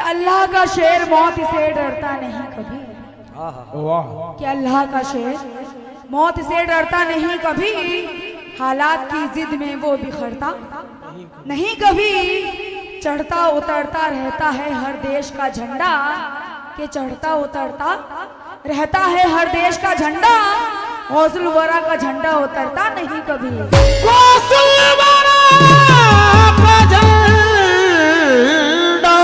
अल्लाह का शेर मौत से डरता नहीं कभी। वाह। कि अल्लाह का शेर मौत से डरता नहीं कभी, हालात की जिद में वो बिखरता नहीं कभी। चढ़ता उतरता रहता है हर देश का झंडा, कि चढ़ता उतरता रहता है हर देश का झंडा, गौसुल वरा का झंडा उतरता नहीं कभी। गौसुल वरा का झंडा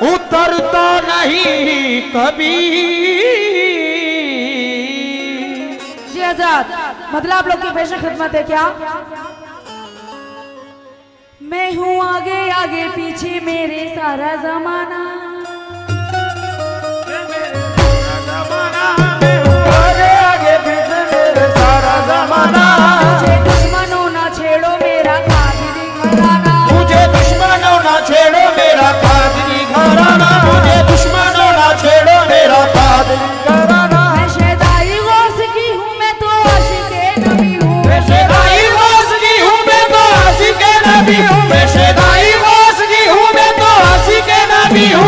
उतरता नहीं कभी। जी हज़रात, मतलब आप लोग की पेश खिदमत है क्या? मैं हूँ आगे आगे पीछे मेरे सारा जमाना, आगे आगे पीछे मेरे सारा जमाना। मुझे दुश्मनों ना छेड़ो मेरा कादिरी घराना, मुझे दुश्मनों ना छेड़ो मेरा कादिरी घराना। मुझे दुश्मनों ना छेड़ो मेरा कादिरी घराना। मैं शहदाई गौस की हूँ मैं तो आशिक़े नबी हूँ। मैं शहदाई गौस की हूँ मैं तो आशिक़े नबी हूँ। मैं शहदाई गौस की हूँ मैं तो आशिक़े नबी हूँ।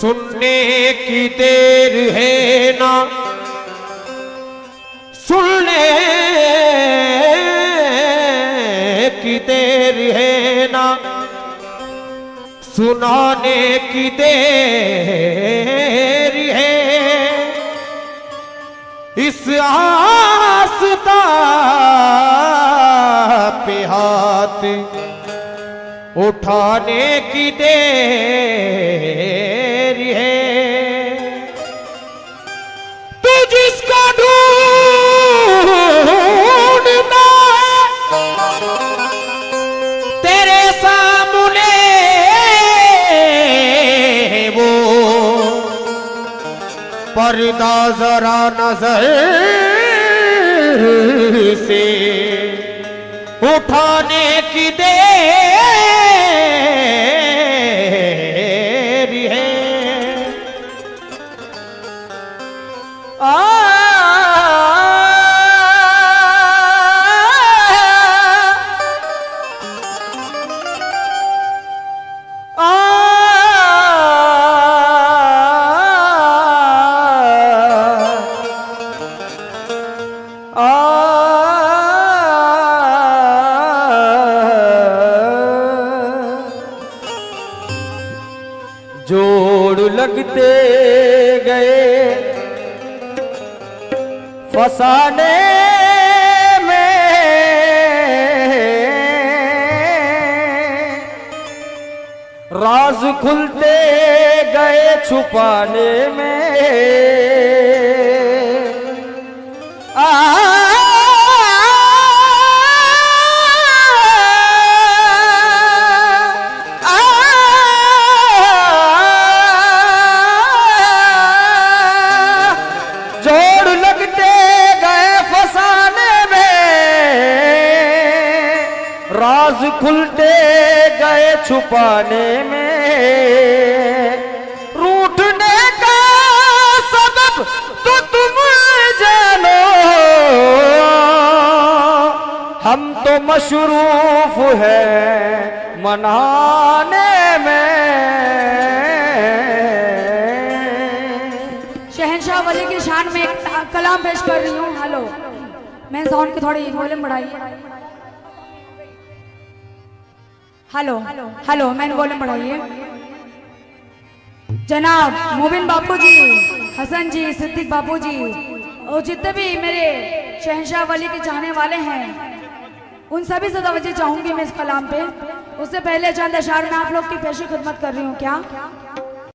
सुनने की देर है ना, सुनने की देर है ना, सुनाने की देर है। इस आस्था पे हाथ उठाने की देर है। तू जिसको ढूंढता तेरे सामने वो पर्दा जरा नजर से उठाने की देर है। जोड़ लगते गए फसाने में, राज खुलते गए छुपाने में। राज खुलते गए छुपाने में, रूठने का सबब तो तुम जानो, हम तो मशरूफ है मनाने में। शहंशाह वली की शान में एक कलाम पेश कर रही हूँ। हेलो, मैं साउंड की थोड़ी वॉल्यूम बढ़ाई। हेलो हेलो, मैंने वॉल्यूम बढ़ाइए। जनाब मोबिन बापू जी, हसन जी, सिद्दीक बापू जी और जितने भी मेरे शहंशाह वली के चाहने वाले हैं, उन सभी से तवज्जो चाहूंगी मैं इस कलाम पे। उससे पहले चंद अशार में आप लोग की पेशी खिदमत कर रही हूँ। क्या